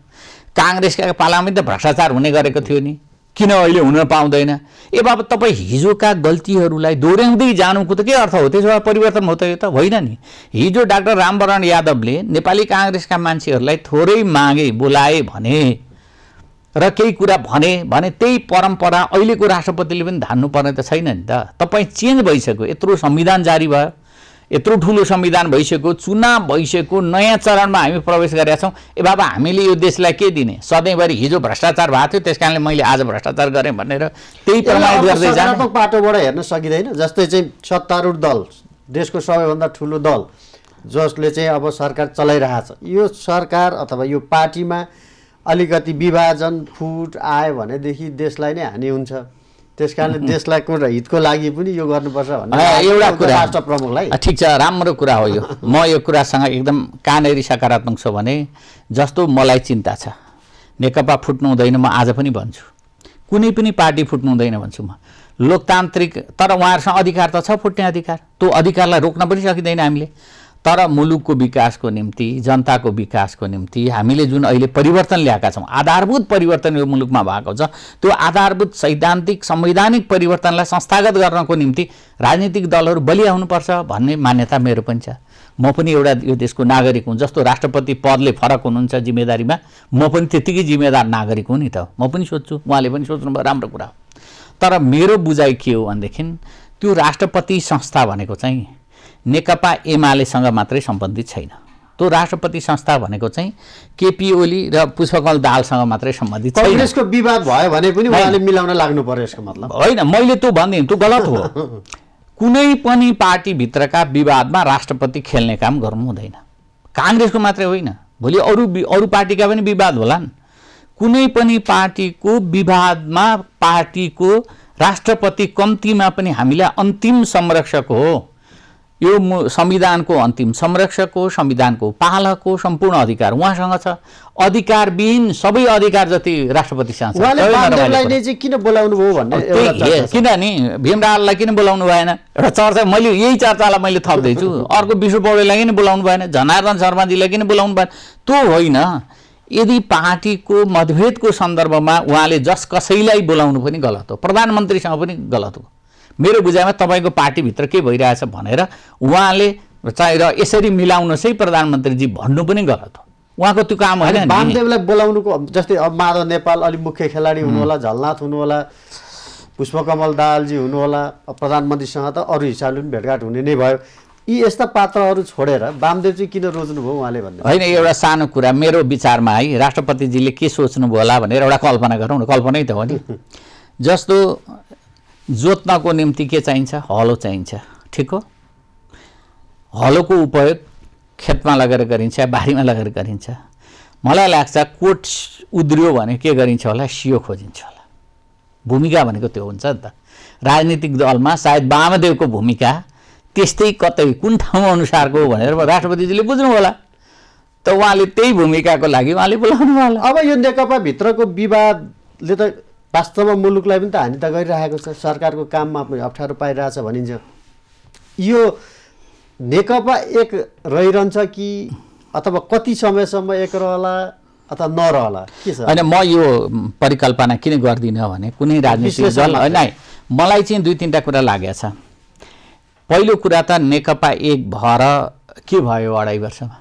काङ्ग्रेसका पालामा त भ्रष्टाचार हुने गरेको थियो नि, किन अहिले हुन पाउँदैन? ए बाबा, तपाईँ हिजोका गल्तीहरूलाई दोहोऱ्याउँदै जानुको त के अर्थ हो? त्यसो भए परिवर्तन हो त? यो त होइन नि। हिजो डाक्टर रामवरण यादवले नेपाली काङ्ग्रेसका मान्छेहरूलाई थोरै मागे, बोलाए भने र केही कुरा भने त्यही परम्परा अहिलेको राष्ट्रपतिले पनि धान्नुपर्ने त छैन नि त। तपाईँ चेन्ज भइसक्यो, यत्रो संविधान जारी भयो, यत्रो ठुलो संविधान भइसक्यो, चुनाव भइसक्यो, नयाँ चरणमा हामी प्रवेश गरेका छौँ। ए बाबा, हामीले यो देशलाई के दिने? सधैँभरि हिजो भ्रष्टाचार भएको थियो त्यस कारणले मैले आज भ्रष्टाचार गरेँ भनेर त्यही प्रमाणित गर्दै जानु पाटोबाट हेर्न सकिँदैन। जस्तै चाहिँ सत्तारूढ दल, देशको सबैभन्दा ठुलो दल जसले चाहिँ अब सरकार चलाइरहेछ, यो सरकार अथवा यो पार्टीमा अलिकति विभाजन फुट आयो भनेदेखि देशलाई नै हानि हुन्छ। त्यस कारणले देशलाई हितको लागि पनि यो गर्नुपर्छ भन्ने एउटा कुरा राष्ट्र प्रमुखलाई। ठिक छ, राम्रो कुरा हो यो। म यो कुरासँग एकदम कानेरी सकारात्मक छु भने जस्तो मलाई चिन्ता छ नेकपा फुट्नु हुँदैन, म आज पनि भन्छु। कुनै पनि पार्टी फुट्नु हुँदैन भन्छु म। लोकतान्त्रिक, तर उहाँहरूसँग अधिकार त छ, फुट्ने अधिकार। त्यो अधिकारलाई रोक्न पनि सकिँदैन हामीले। तर मुलुकको विकासको निम्ति, जनताको विकासको निम्ति हामीले जुन अहिले परिवर्तन ल्याएका छौँ, आधारभूत परिवर्तन यो मुलुकमा भएको छ, त्यो आधारभूत सैद्धान्तिक संवैधानिक परिवर्तनलाई संस्थागत गर्नको निम्ति राजनीतिक दलहरू बलिया हुनुपर्छ भन्ने मान्यता मेरो पनि छ। म पनि एउटा यो देशको नागरिक हुँ। जस्तो राष्ट्रपति पदले फरक हुनुहुन्छ जिम्मेदारीमा, म पनि त्यत्तिकै जिम्मेदार नागरिक हुँ नि त। म पनि सोध्छु, उहाँले पनि सोच्नुभयो, राम्रो कुरा हो। तर मेरो बुझाइ के हो भनेदेखि त्यो राष्ट्रपति संस्था भनेको चाहिँ नेकपा एमालेसँग मात्रै सम्बन्धित छैन। त्यो राष्ट्रपति संस्था भनेको चाहिँ केपी ओली र पुष्पकमल दाहालसँग मात्रै सम्बन्धित छैन। कांग्रेसको विवाद भयो भने पनि उहाँले मिलाउन लाग्नु पर्यो, यसको मतलब होइन। मैले त्यो भन्दिनँ, त्यो गलत हो। कुनै पनि पार्टीभित्रका विवादमा राष्ट्रपति खेल्ने काम गर्नु हुँदैन। काङ्ग्रेसको मात्रै होइन, भोलि अरू पार्टीका पनि विवाद होलान्। कुनै पनि पार्टीको विवादमा पार्टीको राष्ट्रपति कम्तीमा पनि हामीलाई अन्तिम संरक्षक हो। यो संविधानको अन्तिम संरक्षक हो, संविधानको पालक हो, सम्पूर्ण अधिकार उहाँसँग छ। अधिकारविहीन सबै अधिकार जति राष्ट्रपतिसँग छ। किन बोलाउनु भयो भन्ने किन नि भीमरावलाई किन बोलाउनु भएन? एउटा चर्चा, मैले यही चर्चालाई मैले थप्दैछु। अर्को विष्णु पौडेललाई किन बोलाउनु भएन? जनार्दन शर्माजीलाई किन बोलाउनु भएन? त्यो होइन। यदि पार्टीको मतभेदको सन्दर्भमा उहाँले जस कसैलाई बोलाउनु पनि गलत हो, प्रधानमन्त्रीसँग पनि गलत हो। मेरो बुझाइमा तपाईँको पार्टीभित्र के भइरहेछ भनेर उहाँले चाहिँ र यसरी मिलाउन चाहिँ प्रधानमन्त्रीजी भन्नु पनि गलत हो। उहाँको त्यो काम होइन। वामदेवलाई बोलाउनुको जस्तै अब माधव नेपाल अलि मुख्य खेलाडी हुनुहोला, झलनाथ हुनुहोला, पुष्पकमल दाहालजी हुनुहोला, प्रधानमन्त्रीसँग त अरू हिसाबले पनि भेटघाट हुने नै भयो। यी यस्ता पात्रहरू छोडेर वामदेव चाहिँ किन रोज्नुभयो उहाँले भन्ने होइन। एउटा सानो कुरा मेरो विचारमा है, राष्ट्रपतिजीले के सोच्नुभयो होला भनेर एउटा कल्पना गरौँ न। कल्पनै त हो नि। जस्तो जोत्नको निम्ति के चाहिन्छ? हलो चाहिन्छ, ठिक हो। हलोको उपयोग खेतमा लगेर गरिन्छ, बारीमा लगेर गरिन्छ। मलाई लाग्छ कोट उद्रियो भने के गरिन्छ होला? सियो खोजिन्छ होला। भूमिका भनेको त्यो हुन्छ नि त। राजनीतिक दलमा सायद वामदेवको भूमिका त्यस्तै कतै कुन ठाउँ अनुसारको भनेर राष्ट्रपतिजीले बुझ्नु होला। त उहाँले त्यही भूमिकाको लागि उहाँले बोलाउनु होला। अब यो नेकपा भित्रको विवादले त वास्तवमा मुलुकलाई पनि त हानि त गरिरहेको छ, सरकारको काममा पनि अप्ठ्यारो पाइरहेछ भनिन्छ। यो नेकपा एक रहिरहन्छ कि अथवा कति समयसम्म एक रहला अथवा नरहला के छ? होइन, म यो परिकल्पना किन गर्दिनँ भने कुनै राजनीतिक दल होइन। मलाई चाहिँ दुई तिनवटा कुरा लागेको छ। पहिलो कुरा त नेकपा एक भएर के भयो 2.5 वर्षमा?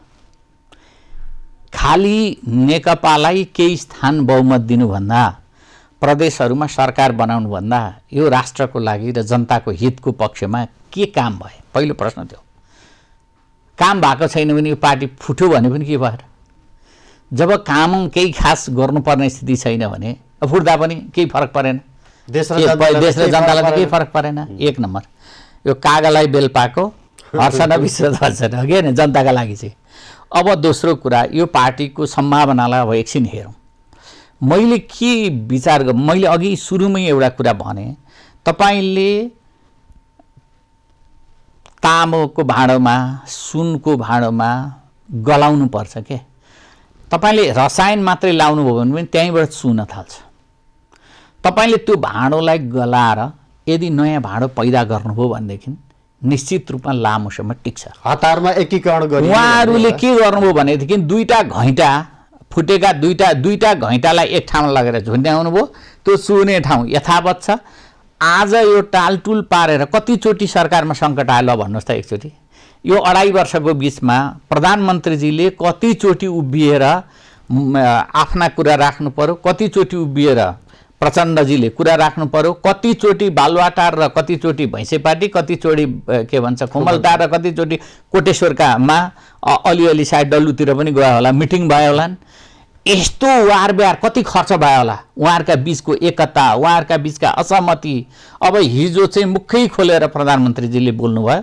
खालि नेकपालाई केही स्थान बहुमत दिनुभन्दा, प्रदेशहरूमा सरकार बनाउनुभन्दा यो राष्ट्रको लागि र जनताको हितको पक्षमा के काम भए? पहिलो प्रश्न त्यो। काम भएको छैन भने यो पार्टी फुट्यो भने पनि के भएर? जब काम केही खास गर्नुपर्ने स्थिति छैन भने फुट्दा पनि केही फरक परेन। देश र जनतालाई केही फरक परेन। एक नम्बर यो कागलाई बेल पाको हर्ष नबिर्स भन्छन् अघि होइन, जनताका लागि चाहिँ। अब दोस्रो कुरा, यो पार्टीको सम्भावनालाई अब एकछिन हेरौँ। मैले के विचार मैले अघि सुरुमै एउटा कुरा भने, तपाईँले तामाको भाँडोमा सुनको भाँडोमा गलाउनु पर्छ के? तपाईँले रसायन मात्रै लाउनुभयो भने पनि त्यहीँबाट चुन थाल्छ। तपाईँले त्यो भाँडोलाई गलाएर यदि नयाँ भाँडो पैदा गर्नुभयो भनेदेखि निश्चित रूपमा लामो समय टिक्छ। हतारमा एकीकरण गर्नु। उहाँहरूले के गर्नुभयो भनेदेखि दुईटा घैँटा फुटेका दुईटा घैँटालाई एक ठाउँमा लगेर झुन्ड्याउनु भयो। त्यो चुने ठाउँ यथावत छ। आज यो टालटुल पारेर कतिचोटि सरकारमा सङ्कट आयो भन्नुहोस् त एकचोटि। यो 2.5 वर्षको बिचमा प्रधानमन्त्रीजीले कतिचोटि उभिएर आफ्ना कुरा राख्नु पर्यो, कतिचोटि उभिएर प्रचण्डजीले कुरा राख्नु पर्यो, कतिचोटि बालुवाटार र कतिचोटि भैँसेपाटी, कतिचोटि के भन्छ खोमलटार र कतिचोटि कोटेश्वरकामा अलिअलि सायद डल्लुतिर पनि गयो होला, मिटिङ भयो होला। यस्तो वार व्यवहार कति खर्च भयो होला। उहाँहरूका बिचको एकता, उहाँहरूका बिचका असहमति। अब हिजो चाहिँ मुखै खोलेर प्रधानमन्त्रीजीले बोल्नुभयो,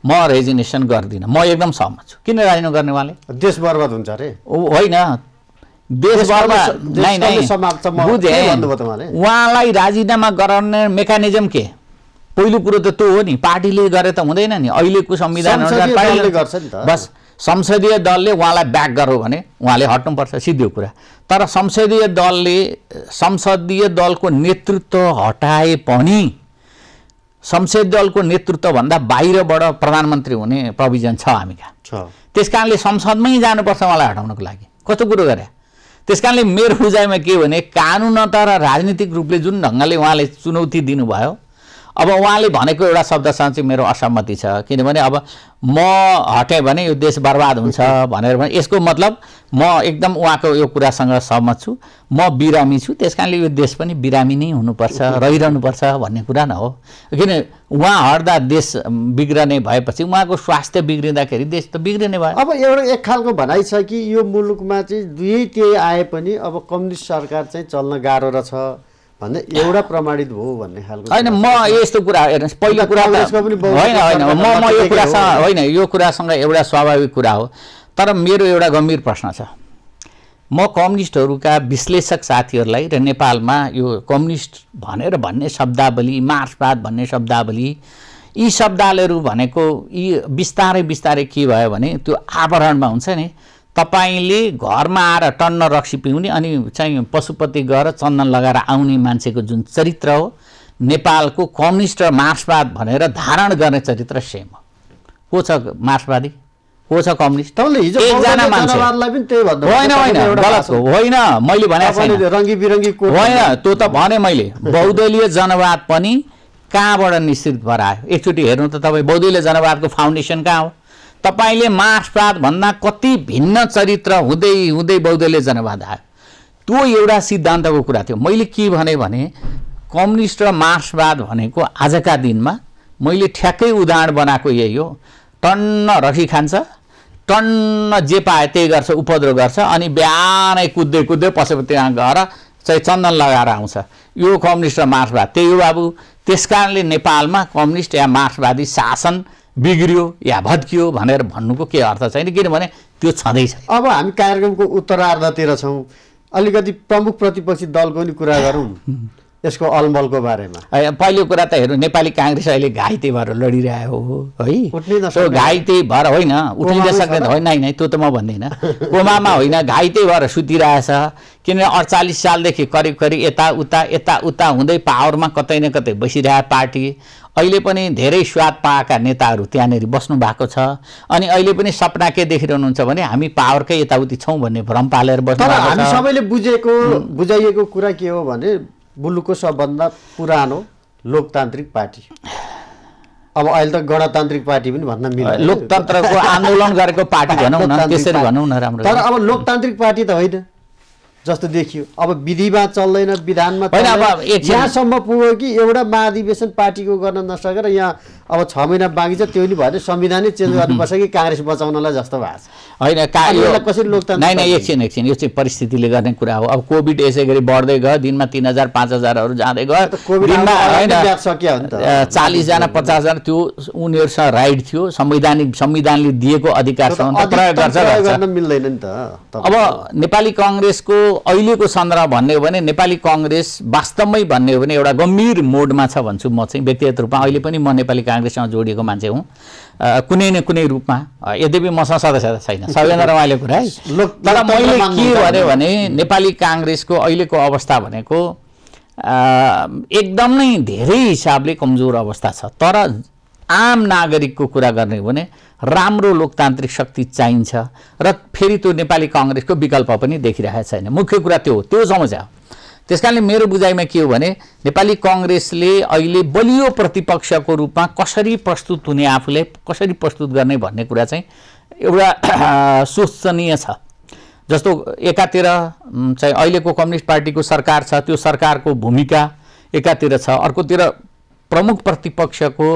म रेजिग्नेसन गर्दिनँ। म एकदम सहमत छु। किन राजिनामा गर्ने? उहाँले देश बर्बाद हुन्छ अरे होइन, देश बर्बाद बुझे। उहाँलाई राजीनामा गराउने मेकानिजम के? पहिलो कुरो त त्यो हो नि, पार्टीले गरे त हुँदैन नि। अहिलेको संविधान बस संसदीय दलले उहाँलाई ब्याक गर्यो भने उहाँले हट्नुपर्छ, सिधो कुरा। तर संसदीय दलको नेतृत्व हटाए पनि संसदीय दलको नेतृत्वभन्दा बाहिरबाट प्रधानमन्त्री हुने प्रोभिजन छ हामी कहाँ। त्यस कारणले संसदमै जानुपर्छ उहाँलाई हटाउनको लागि। कस्तो कुरो गरे? त्यस कारणले मेरो बुझाइमा के भने कानुनत र राजनीतिक रूपले जुन ढङ्गले उहाँले चुनौती दिनुभयो, अब उहाँले भनेको एउटा शब्दसँग चाहिँ मेरो असहमति छ। किनभने अब म हटेँ भने यो देश बर्बाद हुन्छ भनेर भने यसको मतलब म एकदम उहाँको यो कुरासँग सहमत छु। म बिरामी छु, त्यस कारणले यो देश पनि बिरामी नै हुनुपर्छ, रहिरहनुपर्छ भन्ने कुरा न हो। किन उहाँ हट्दा देश बिग्रने भएपछि उहाँको स्वास्थ्य बिग्रिँदाखेरि देश त बिग्रिने भयो। अब एउटा एक खालको भनाइ छ कि यो मुलुकमा चाहिँ दुवैतिर आए पनि अब कम्युनिस्ट सरकार चाहिँ चल्न गाह्रो रहेछ भन्ने एउटा प्रमाणित भयो भन्ने खालको होइन। म यस्तो कुरा हेर्नुहोस्, पहिलो कुरा होइन म यो कुरासँग होइन, यो कुरासँग एउटा स्वाभाविक कुरा हो। तर मेरो एउटा गम्भीर प्रश्न छ। म कम्युनिस्टहरूका विश्लेषक साथीहरूलाई र नेपालमा यो कम्युनिस्ट भन्ने शब्दावली, मार्क्सवाद भन्ने शब्दावली यी शब्दावलीहरू भनेको यी बिस्तारै बिस्तारै के भयो भने त्यो आवरणमा हुन्छ नि। तपाईले घरमा आएर टन्न रक्सी पिउने अनि चाहिँ पशुपति गएर चन्दन लगाएर आउने मान्छेको जुन चरित्र हो, नेपालको कम्युनिस्ट र मार्क्सवाद भनेर धारण गर्ने चरित्र सेम हो। को छ मार्क्सवादी, को छ कम्युनिस्ट? एकजना मान्छे होइन होइन गलत हो, होइन मैले भनेको छैन रङ्गी बिरङ्गी होइन, त्यो त भने मैले। बहुदलीय जनवाद पनि कहाँबाट निश्चित भएर आयो? एकचोटि हेर्नु त तपाईँ बहुदलीय जनवादको फाउन्डेसन कहाँ हो? तपाईँले मार्क्सवाद भन्दा कति भिन्न चरित्र हुँदै हुँदै बहुदलीय जनवाद आयो। त्यो एउटा सिद्धान्तको कुरा थियो। मैले के भने कम्युनिस्ट र मार्क्सवाद भनेको आजका दिनमा मैले ठ्याक्कै उदाहरण बनाएको यही हो। टन्न रक्सी खान्छ, टन्न जे पाए त्यही गर्छ, उपद्रो गर्छ, अनि बिहानै कुद्दै कुद्दै पशुपतिमा गएर चाहिँ चन्दन लगाएर आउँछ। यो कम्युनिस्ट र मार्क्सवाद त्यही हो बाबु। त्यसकारणले नेपालमा कम्युनिस्ट या मार्क्सवादी शासन बिग्रियो या भत्कियो भनेर भन्नुको के अर्थ छैन, किनभने त्यो छँदैछ। अब हामी कार्यक्रमको उत्तरार्धतिर छौँ, अलिकति प्रमुख प्रतिपक्षी दलको नि कुरा गरौँ यसको अलमलको बारेमा। पहिलो कुरा त हेर्नु, नेपाली काङ्ग्रेस अहिले घाइते भएर लडिरहेको हो है। त्यो घाइते भएर होइन, उठ्नै नसक्ने होइन, होइन त्यो त म भन्दिनँ। कोमामा होइन, घाइते भएर सुतिरहेछ। किनभने 48 सालदेखि करिब करिब यता उता हुँदै पावरमा कतै न कतै बसिरहेको पार्टी। अहिले पनि धेरै स्वाद पाएका नेताहरू त्यहाँनिर बस्नु भएको छ। अनि अहिले पनि सपना के देखिरहनुहुन्छ भने हामी पावरकै यताउति छौँ भन्ने भ्रम पालेर बस्नु भएको छ। हामी सबैले बुझाइएको कुरा के हो भने मुलुकको सबभन्दा पुरानो लोकतान्त्रिक पार्टी, अब अहिले त गणतान्त्रिक पार्टी पनि भन्न मिल्छ, लोकतन्त्रको आन्दोलन गरेको पार्टी भनौँ न, त्यसरी भनौँ न राम्रो। तर अब लोकतान्त्रिक पार्टी त होइन जस्तो देखियो। अब विधिमा चल्दैन, विधानमा यहाँसम्म पुग्यो कि एउटा महाधिवेशन पार्टीको गर्न नसकेर यहाँ अब 6 महिना बाँकी छ, त्यो नि भएन, संविधानै चेन्ज गर्नुपर्छ कि काङ्ग्रेस बचाउनलाई जस्तो भएको छ होइन। कसरी लोकतन्त्र? नै एकछिन, यो चाहिँ परिस्थितिले गर्ने कुरा हो। अब कोभिड यसै गरी बढ्दै गयो, दिनमा 3000 5000हरू जाँदै गयो, दिनमा होइन 40 जना 50 जना, त्यो उनीहरूसँग राइट थियो, संविधानले दिएको अधिकारसँग प्रयोग गर्न मिल्दैन नि त। अब नेपाली काङ्ग्रेसको अहिलेको सन्दर्भ भन्ने हो भने नेपाली काङ्ग्रेस वास्तवमै भन्ने हो भने एउटा गम्भीर मोडमा छ भन्छु म चाहिँ व्यक्तिगत रूपमा। अहिले पनि म नेपाली काङ्ग्रेससँग जोडिएको मान्छे हुँ कुनै न कुनै रूपमा, यद्यपि मसँग सदस्यता छैन, सबैभन्दा रमाइलो कुरा है। तर मैले के भने नेपाली काङ्ग्रेसको अहिलेको अवस्था भनेको एकदमै धेरै हिसाबले कमजोर अवस्था छ। तर आम नागरिकको कुरा गर्ने हो भने राम्रो लोकतान्त्रिक शक्ति चाहिन्छ र फेरि त्यो नेपाली काङ्ग्रेसको विकल्प पनि देखिरहेको छैन। मुख्य कुरा त्यो हो, त्यो समस्या हो। त्यसकारणले मेरो बुझाइमा के हो भने नेपाली काङ्ग्रेसले अहिले बलियो प्रतिपक्षको रूपमा कसरी प्रस्तुत हुने, आफूले कसरी प्रस्तुत गर्ने भन्ने कुरा चाहिँ एउटा सोचनीय छ। जस्तो एकातिर चाहिँ अहिलेको कम्युनिस्ट पार्टीको सरकार छ, त्यो सरकारको भूमिका एकातिर छ, अर्कोतिर प्रमुख प्रतिपक्षको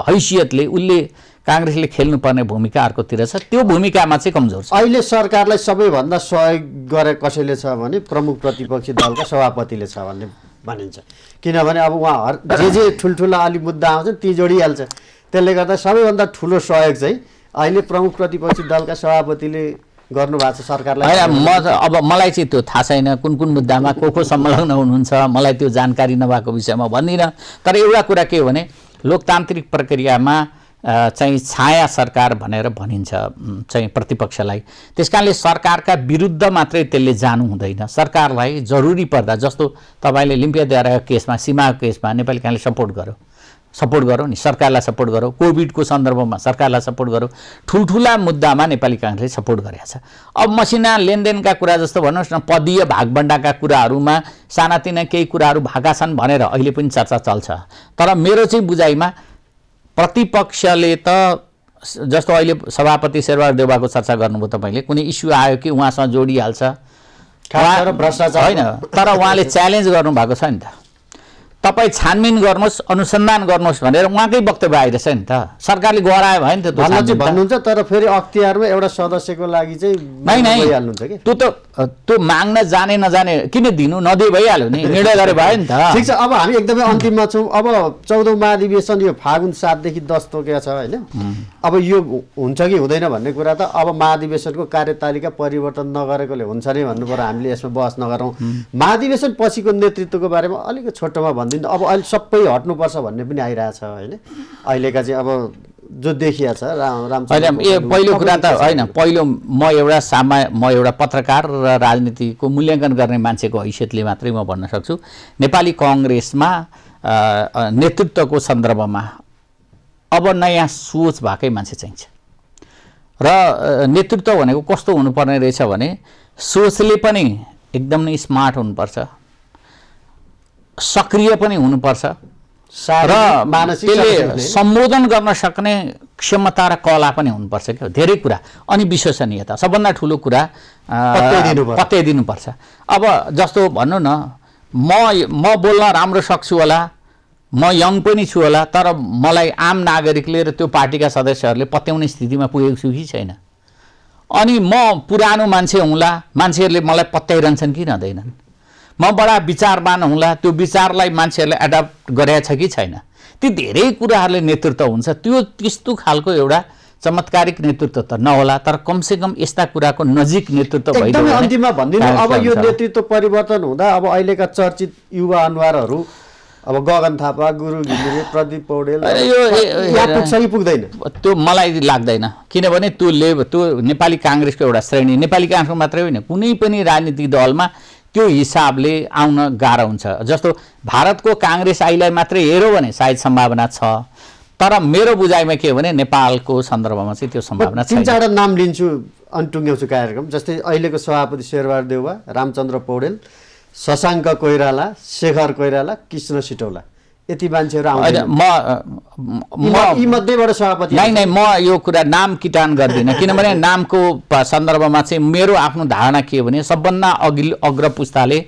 हैसियतले उसले काङ्ग्रेसले खेल्नुपर्ने भूमिका अर्कोतिर छ। त्यो भूमिकामा चाहिँ कमजोर छ। अहिले सरकारलाई सबैभन्दा सहयोग गरे कसैले छ भने प्रमुख प्रतिपक्षी दलका सभापतिले छ भन्ने भनिन्छ। किनभने अब उहाँ जे ठुल्ठुला अलि मुद्दा आउँछ ती जोडिहाल्छ। त्यसले गर्दा सबैभन्दा ठुलो सहयोग चाहिँ अहिले प्रमुख प्रतिपक्षी दलका सभापतिले गर्नुभएको छ सरकारलाई। होइन, अब मलाई चाहिँ त्यो थाहा छैन कुन मुद्दामा को संलग्न हुनुहुन्छ, मलाई त्यो जानकारी नभएको विषयमा भन्दिनँ। तर एउटा कुरा के हो भने लोकतान्त्रिक प्रक्रियामा चाहिँ छाया सरकार भनेर भनिन्छ चाहिँ प्रतिपक्षलाई। त्यसकारणले सरकारका विरुद्ध मात्रै त्यसले जानु हुँदैन। सरकारलाई जरुरी पर्दा, जस्तो तपाईँले लिम्पियाद्वारा केसमा, सीमाको केसमा नेपाली काङ्ग्रेसले सपोर्ट गरौँ नि, सरकारलाई सपोर्ट गरौँ, कोभिडको सन्दर्भमा सरकारलाई सपोर्ट गरौँ, ठुल्ठुला मुद्दामा नेपाली काङ्ग्रेसले सपोर्ट गरेको छ। अब मसिना लेनदेनका कुरा जस्तो भन्नुहोस् न, पदीय भागबण्डाका कुराहरूमा सानातिना केही कुराहरू भएका छन् भनेर अहिले पनि चर्चा चल्छ। तर मेरो चाहिँ बुझाइमा प्रतिपक्षले त जस्तो अहिले सभापति शेरबहादुर देउवाको चर्चा गर्नुभयो तपाईँले, कुनै इस्यु आयो कि उहाँसँग जोडिहाल्छ होइन, तर उहाँले च्यालेन्ज गर्नुभएको छ नि त, तपाईँ छानबिन गर्नुहोस्, अनुसन्धान गर्नुहोस् भनेर उहाँकै वक्तव्य आइरहेछ नि त। सरकारले गरायो भयो नि त भन्नुहुन्छ, तर फेरि अख्तियारमा एउटा सदस्यको लागि चाहिँ त्यो त त्यो माग्न जाने नजाने किन दिनु, नदिए भइहाल्यो नि, निर्णय गरे भयो नि त। ठिक छ, अब हामी एकदमै अन्तिममा छौँ। अब 14औं महाधिवेशन यो फागुन 7 देखि 10 तोकेको छ होइन। अब यो हुन्छ कि हुँदैन भन्ने कुरा त अब महाधिवेशनको कार्यतालिका परिवर्तन नगरेकोले हुन्छ नै भन्नु पर्यो। हामीले यसमा बहस नगरौँ। महाधिवेशन पछिको नेतृत्वको बारेमा अलिकति छोटोमा भन्दै भनिदिनु अब अहिले सबै हट्नुपर्छ भन्ने पनि आइरहेछ होइन अहिलेका चाहिँ अब जो देखिया छ पहिलो कुरा त होइन पहिलो म एउटा पत्रकार र राजनीतिको मूल्याङ्कन गर्ने मान्छेको हैसियतले मात्रै म भन्न सक्छु नेपाली कांग्रेसमा नेतृत्वको सन्दर्भमा अब नयाँ सोच भएकै मान्छे चाहिन्छ र नेतृत्व भनेको कस्तो हुनुपर्ने रहेछ भने सोचले पनि एकदम नै स्मार्ट हुनुपर्छ सक्रिय पनि हुनुपर्छ र त्यसले सम्बोधन गर्न सक्ने क्षमता र कला पनि हुनुपर्छ क्या धेरै कुरा अनि विश्वसनीयता सबभन्दा ठुलो कुरा पत्याइदिनुपर्छ अब जस्तो भन्नु न म बोल्न राम्रो सक्छु होला म यङ पनि छु होला तर मलाई आम नागरिकले र त्यो पार्टीका सदस्यहरूले पत्याउने स्थितिमा पुगेको छु कि छैन अनि म पुरानो मान्छे हुँला मान्छेहरूले मलाई पत्याइरहन्छन् कि रहँदैनन् म बडा विचारवान हुँला त्यो विचारलाई मान्छेहरूले एडप्ट गरेछ कि छैन ती धेरै कुराहरूले नेतृत्व हुन्छ त्यो त्यस्तो खालको एउटा चमत्कारिक नेतृत्व त नहोला तर कमसेकम यस्ता कुराको नजिक नेतृत्व भइदियो भने अन्तिममा भन्दिनु अब यो नेतृत्व परिवर्तन हुँदा अब अहिलेका चर्चित युवा अनुहारहरू अब गगन थापा गुरु घिमिरे प्रदीप पौडेल यो पुग्दैन त्यो मलाई लाग्दैन किनभने त्यो नेपाली कांग्रेसको एउटा श्रेणी नेपाली कांग्रेसको मात्रै होइन कुनै पनि राजनीतिक दलमा त्यो हिसाबले आउन गाह्रो हुन्छ जस्तो भारतको कांग्रेस आइलाई मात्रै हेर्यो भने सायद सम्भावना छ तर मेरो बुझाइमा के हो भने नेपालको सन्दर्भमा चाहिँ त्यो सम्भावना छैन 3-4 नाम लिन्छु अनि टुङ्ग्याउँछु कार्यक्रम जस्तै अहिलेको सभापति शेरबहादुर देउवा रामचन्द्र पौडेल शशाङ्क कोइराला शेखर कोइराला कृष्ण सिटौला यति मान्छेहरू आउँदैन म मध्येबाट सभापति नै म यो कुरा नाम किटान गर्दिनँ किनभने नामको सन्दर्भमा चाहिँ मेरो आफ्नो धारणा के हो भने सबभन्दा अग्र पुस्ताले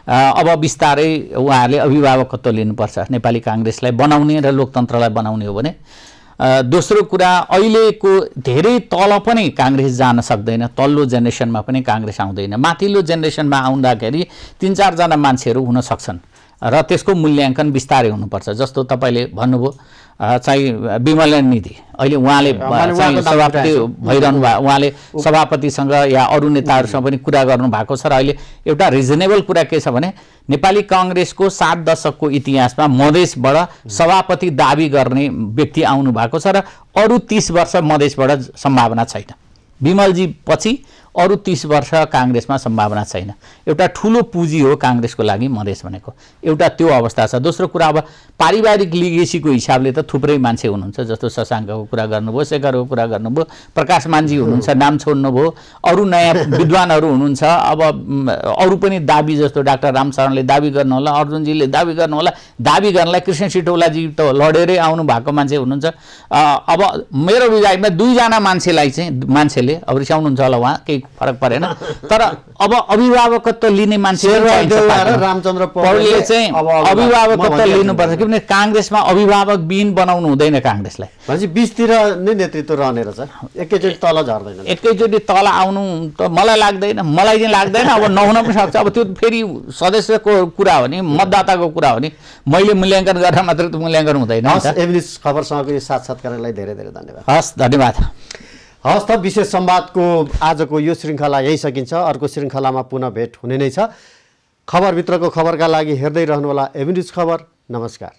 अब बिस्तारै उहाँहरूले अभिभावकत्व लिनुपर्छ नेपाली कांग्रेसलाई बनाउने र लोकतन्त्रलाई बनाउने हो भने दोस्रो कुरा अहिलेको धेरै तल पनि कांग्रेस जान सक्दैन तल्लो जेनेरेसनमा पनि कांग्रेस आउँदैन माथिल्लो जेनेरेसनमा आउँदाखेरि 3-4 जना मान्छेहरू हुन सक्छन् र त्यसको मूल्याङ्कन बिस्तारै हुनुपर्छ जस्तो तपाईले भन्नुभयो चाहिँ विमल निधि अहिले उहाँले सभापति भइरहनु भयो उहाँले सभापतिसँग या अरु नेताहरूसँग पनि कुरा गर्नु भएको छ र अहिले एउटा रिजनेबल कुरा के छ भने नेपाली कांग्रेसको 7 दशकको इतिहासमा मधेसबाट सभापति दाबी गर्ने व्यक्ति आउनु भएको छ र अरु 30 वर्ष मधेसबाट सम्भावना छैन विमलजी पछि अरु 30 वर्ष कांग्रेसमा सम्भावना छैन एउटा ठूलो पुँजी हो कांग्रेसको लागि मधेस भनेको एउटा त्यो अवस्था छ दोस्रो कुरा अब पारिवारिक लिगेसीको हिसाबले त थुप्रै मान्छे हुनुहुन्छ जस्तो शशाङ्कको कुरा गर्नुभयो शेखरको कुरा गर्नुभयो प्रकाश मानजी हुनुहुन्छ नाम छोड्नुभयो अरु नयाँ विद्वानहरू हुनुहुन्छ अब अरु पनि दाबी जस्तो डाक्टर रामशरणले दाबी गर्नु होला अर्जुनजीले दाबी गर्नु होला दाबी गर्नलाई कृष्ण सिटौलाजी त लडेरै आउनु भएको मान्छे हुनुहुन्छ अब मेरो बुझाइमा 2 जना मान्छेले अब रिसाउनुहुन्छ होला उहाँ केही फरक परेन तर अब अभिभावकत्व लिने मान्छे रामचन्द्र पौडेलले चाहिँ अभिभावकत्व लिनुपर्छ किनभने कांग्रेसमा अभिभावक बिन बनाउनु हुँदैन कांग्रेसलाई भनेपछि 20 तिर नै नेतृत्व रहने रहेछ एकैचोटी तल झर्दैन एकैचोटी तल आउनु त मलाई चाहिँ लाग्दैन अब नहुन पनि सक्छ अब त्यो फेरि सदस्यको कुरा हो नि मतदाताको कुरा हो नि मैले मूल्याङ्कन गर्न मात्र त मूल्याङ्कन हुँदैन एभरेज खबरसँगको यो साक्षात्कारलाई धेरै धेरै धन्यवाद हस् धन्यवाद हस् त विशेष संवादको आजको यो श्रृङ्खला यही सकिन्छ अर्को श्रृङ्खलामा पुनः भेट हुने नै छ खबरभित्रको खबरका लागि हेर्दै रहनुहोला एभरेज खबर नमस्कार